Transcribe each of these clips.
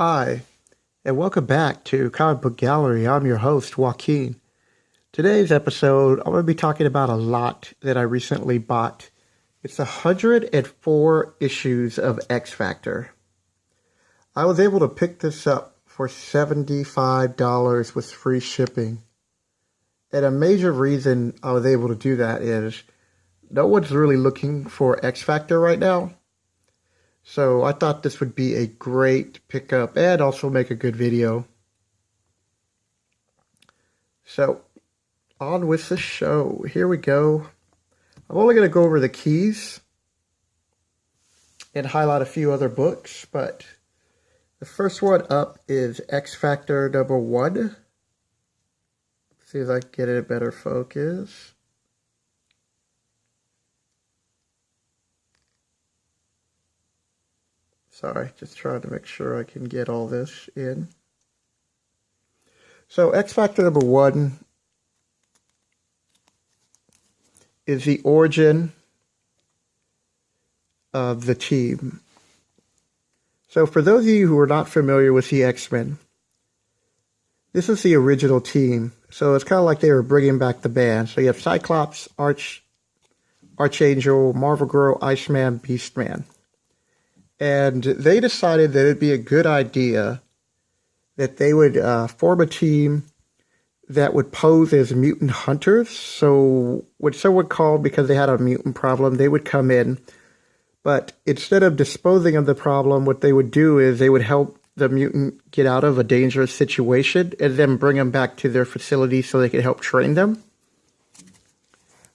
Hi, and welcome back to Comic Book Gallery. I'm your host, Joaquin. Today's episode, I'm going to be talking about a lot that I recently bought. It's 104 issues of X Factor. I was able to pick this up for $75 with free shipping. And a major reason I was able to do that is no one's really looking for X Factor right now. So I thought this would be a great pickup and also make a good video. So on with the show. Here we go. I'm only going to go over the keys and highlight a few other books, but the first one up is X Factor number 1. See if I can get it a better focus. Sorry, just trying to make sure I can get all this in. So X Factor number 1 is the origin of the team. So for those of you who are not familiar with the X-Men, this is the original team. So it's kind of like they were bringing back the band. So you have Cyclops, Archangel, Marvel Girl, Iceman, Beastman. And they decided that it'd be a good idea that they would form a team that would pose as mutant hunters. So what someone called, because they had a mutant problem, they would come in. But instead of disposing of the problem, what they would do is they would help the mutant get out of a dangerous situation and then bring them back to their facility so they could help train them.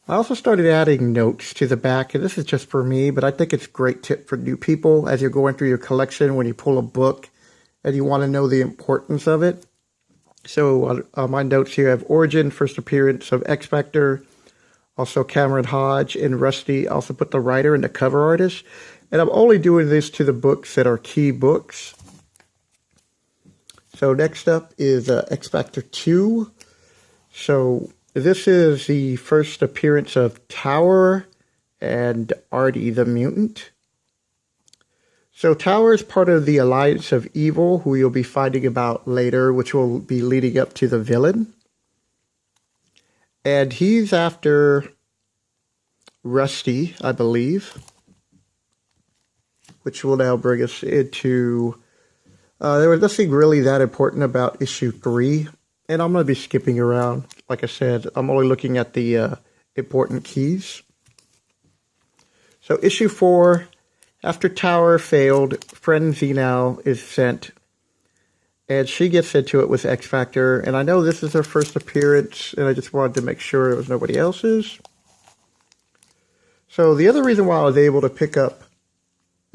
I also started adding notes to the back, and this is just for me, but I think it's a great tip for new people as you're going through your collection when you pull a book and you want to know the importance of it. So on my notes here I have origin, first appearance of X Factor, also Cameron Hodge and Rusty. I also put the writer and the cover artist, and I'm only doing this to the books that are key books. So next up is X Factor 2. So this is the first appearance of Tower and Artie the Mutant. So Tower is part of the Alliance of Evil, who you'll be finding about later, which will be leading up to the villain. And he's after Rusty, I believe, which will now bring us into... there was nothing really that important about issue 3. And I'm going to be skipping around. Like I said, I'm only looking at the important keys. So issue 4, after Tower failed, Frenzy now is sent. And she gets into it with X Factor. And I know this is her first appearance, and I just wanted to make sure it was nobody else's. So the other reason why I was able to pick up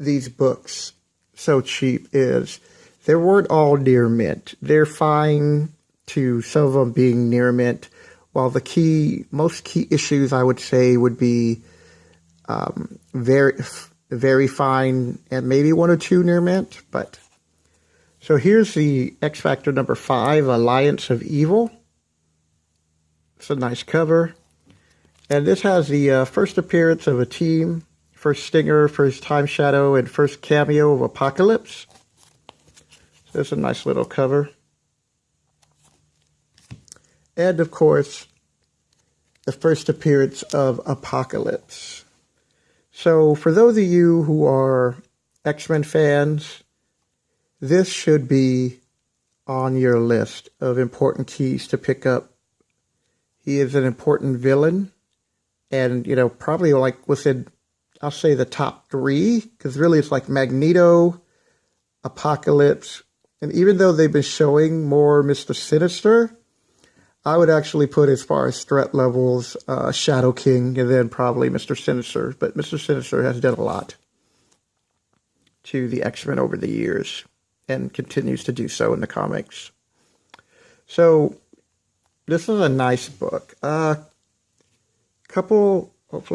these books so cheap is they weren't all near mint. They're fine to some of them being near mint, while the most key issues I would say would be very fine and maybe 1 or 2 near mint. But so here's the X Factor number 5, Alliance of Evil. It's a nice cover, and this has the first appearance of a team, first Stinger, first Time Shadow, and first cameo of Apocalypse. So it's a nice little cover. And, of course, the first appearance of Apocalypse. So, for those of you who are X-Men fans, this should be on your list of important keys to pick up. He is an important villain, and, probably like within, I'll say the top 3, because really it's like Magneto, Apocalypse, and even though they've been showing more Mr. Sinister, I would actually put, as far as threat levels, Shadow King, and then probably Mr. Sinister. But Mr. Sinister has done a lot to the X-Men over the years and continues to do so in the comics. So this is a nice book. Hopefully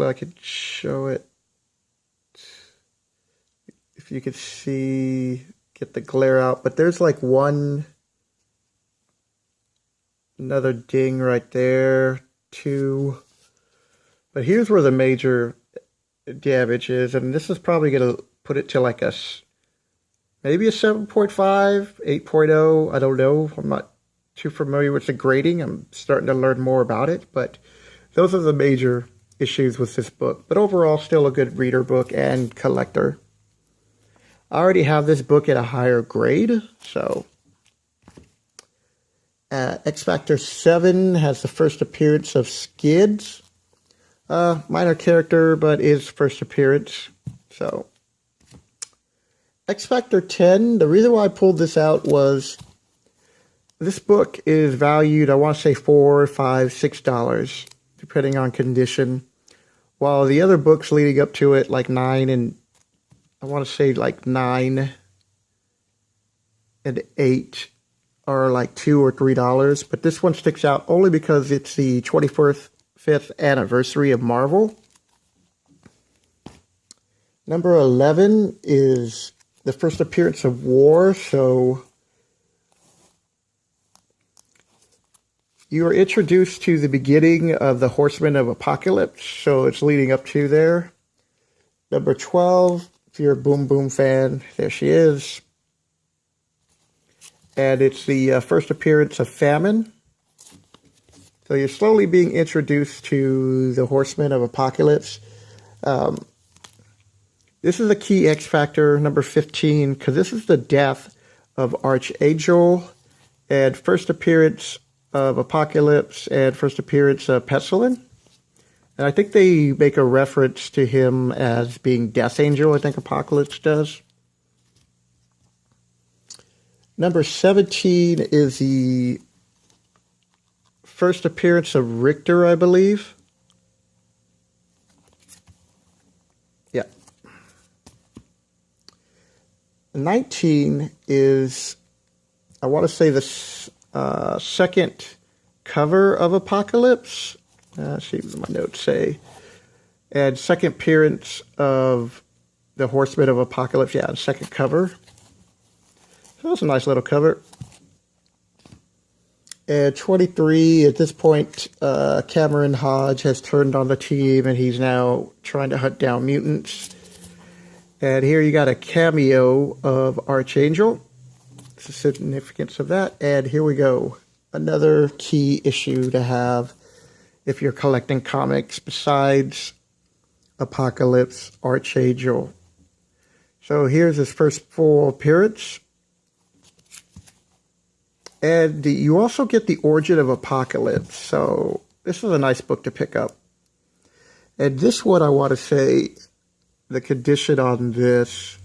I could show it. If you could see, get the glare out. But there's like another ding right there, 2. But here's where the major damage is, and this is probably going to put it to like a maybe a 7.5, 8.0. I don't know. I'm not too familiar with the grading. I'm starting to learn more about it, but those are the major issues with this book. But overall, still a good reader book and collector. I already have this book at a higher grade, so X Factor 7 has the first appearance of Skids. Minor character, but is first appearance. So X Factor 10, the reason why I pulled this out was this book is valued, I want to say $4, $5, $6, depending on condition. While the other books leading up to it, like 9 and I want to say like 9 and 8 are like $2 or $3. But this one sticks out only because it's the 25th anniversary of Marvel. Number 11 is the first appearance of War. So you are introduced to the beginning of the Horsemen of Apocalypse. So it's leading up to there. Number 12, if you're a Boom Boom fan, there she is. And it's the first appearance of Famine. So you're slowly being introduced to the Horsemen of Apocalypse. This is a key X Factor, number 15, because this is the death of Archangel and first appearance of Apocalypse and first appearance of Pestilence. And I think they make a reference to him as being Death Angel, I think Apocalypse does. Number 17 is the first appearance of Richter, I believe. Yeah. 19 is, I want to say, the second cover of Apocalypse. Let's see what my notes say. And second appearance of the Horsemen of Apocalypse. Yeah, the second cover. So that's a nice little cover. And 23, at this point, Cameron Hodge has turned on the team, and he's now trying to hunt down mutants. And here you got a cameo of Archangel. It's the significance of that. And here we go. Another key issue to have if you're collecting comics besides Apocalypse, Archangel. So here's his first full appearance. And you also get the origin of Apocalypse. So this is a nice book to pick up. And this one, I want to say, the condition on this,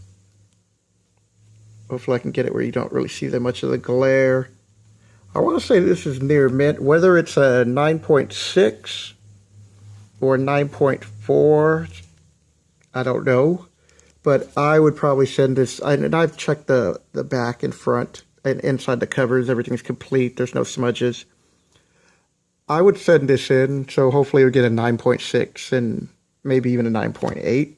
hopefully I can get it where you don't really see that much of the glare. I want to say this is near mint, whether it's a 9.6 or 9.4, I don't know. But I would probably send this, and I've checked the back and front. And inside the covers, everything's complete. There's no smudges. I would send this in, so hopefully we'll get a 9.6 and maybe even a 9.8.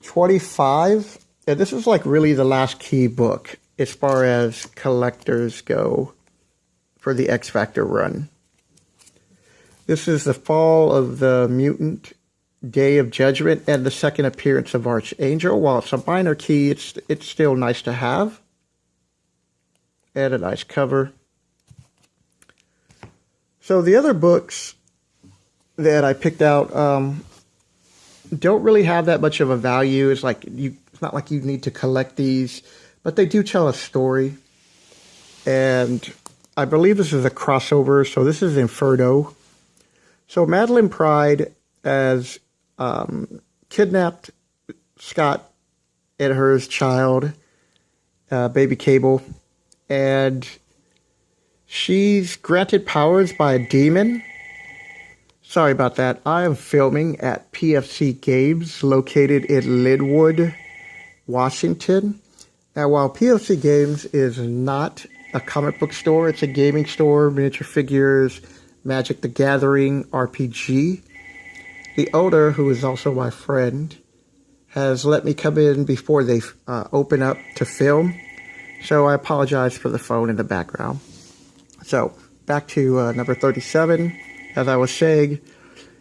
25, and this is like really the last key book as far as collectors go for the X Factor run. This is the Fall of the Mutant, Day of Judgment, and the second appearance of Archangel. While it's a minor key, it's still nice to have. And a nice cover. So the other books that I picked out don't really have that much of a value. It's not like you need to collect these, but they do tell a story. And I believe this is a crossover, so this is Inferno. So Madeline Pride has kidnapped Scott and her child, baby Cable. And she's granted powers by a demon. Sorry about that. I am filming at PFC Games, located in Linwood, Washington. Now, while PFC Games is not a comic book store, it's a gaming store, miniature figures, Magic the Gathering, RPG. The owner, who is also my friend, has let me come in before they open up to film. So I apologize for the phone in the background. So back to number 37. As I was saying,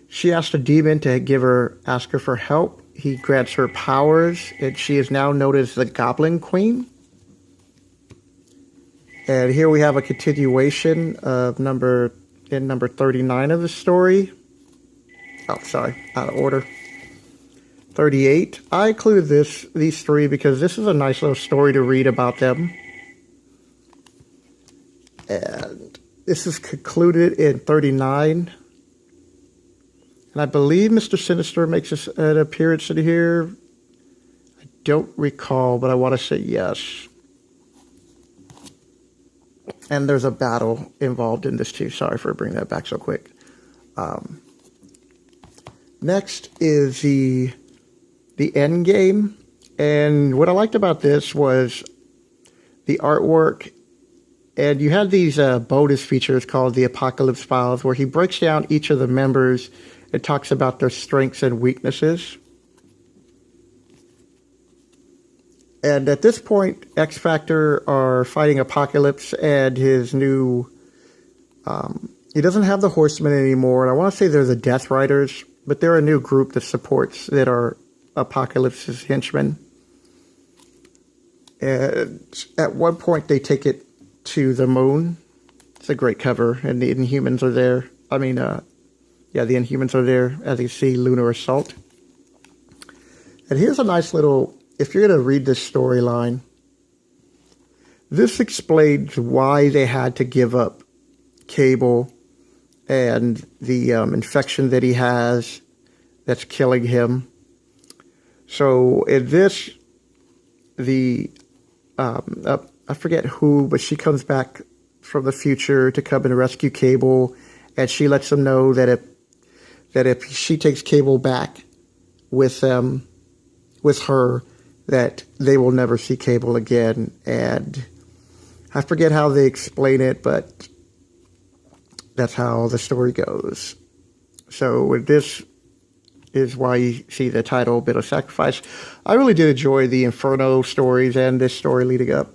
she asked a demon to ask her for help he grants her powers, and she is now known as the Goblin Queen. And here we have a continuation of number 39 of the story. Oh, sorry, out of order. 38. I included these three because this is a nice little story to read about them. And this is concluded in 39. And I believe Mr. Sinister makes an appearance in here. I don't recall, but I want to say yes. And there's a battle involved in this too. Sorry for bringing that back so quick. Next is the end game. And what I liked about this was the artwork. And you had these bonus features called the Apocalypse Files, where he breaks down each of the members and talks about their strengths and weaknesses. And at this point, X Factor are fighting Apocalypse and his new... he doesn't have the Horsemen anymore, and I want to say they're the Death Riders, but they're a new group that are Apocalypse's henchmen. And at one point, they take it to the moon. It's a great cover, and the Inhumans are there. The Inhumans are there, as you see, Lunar Assault. And here's a nice little... If you're going to read this storyline, this explains why they had to give up Cable and the infection that he has that's killing him. So in this, I forget who, but she comes back from the future to come and rescue Cable, and she lets them know that if she takes Cable back with her, that they will never see Cable again. And I forget how they explain it, but that's how the story goes. So this is why you see the title, Bit of Sacrifice. I really did enjoy the Inferno stories and this story leading up.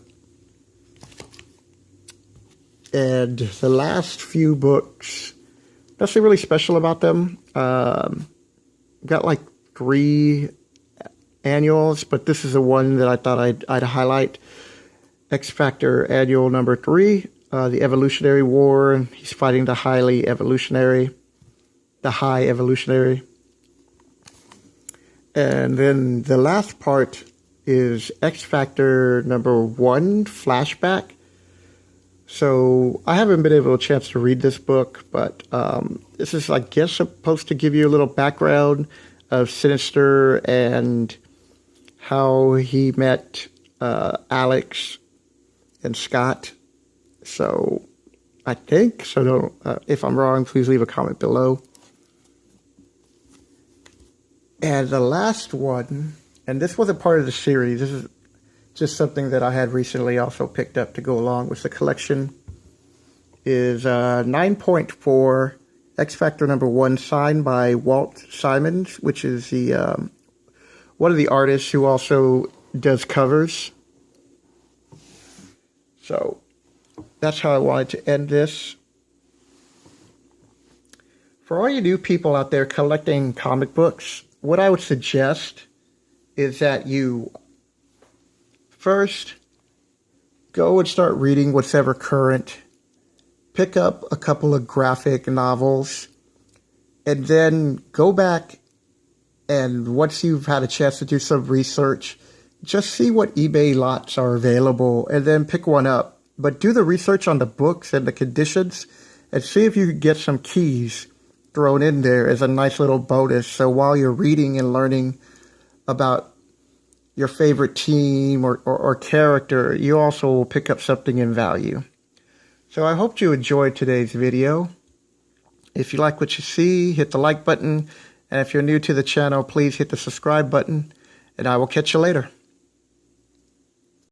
And the last few books, nothing really special about them. Got like 3 annuals, but this is the one that I thought I'd highlight. X Factor Annual number 3, the Evolutionary War. He's fighting the High Evolutionary. And then the last part is X Factor number 1, Flashback. So I haven't been able to chance to read this book, but this is, I guess, supposed to give you a little background of Sinister and how he met Alex and Scott. So I think so. Don't, if I'm wrong, please leave a comment below. And the last one, and this wasn't part of the series. This is just something that I had recently also picked up to go along with the collection. Is 9.4 X Factor number 1, signed by Walt Simons, which is the one of the artists who also does covers. So that's how I wanted to end this. For all you new people out there collecting comic books, what I would suggest is that you first go and start reading what's ever current. Pick up a couple of graphic novels, and then go back, and once you've had a chance to do some research, just see what eBay lots are available, and then pick one up. But do the research on the books and the conditions, and see if you can get some keys thrown in there as a nice little bonus. So while you're reading and learning about your favorite team or character, you also will pick up something in value. So I hope you enjoyed today's video. If you like what you see, hit the like button. And if you're new to the channel, please hit the subscribe button. And I will catch you later.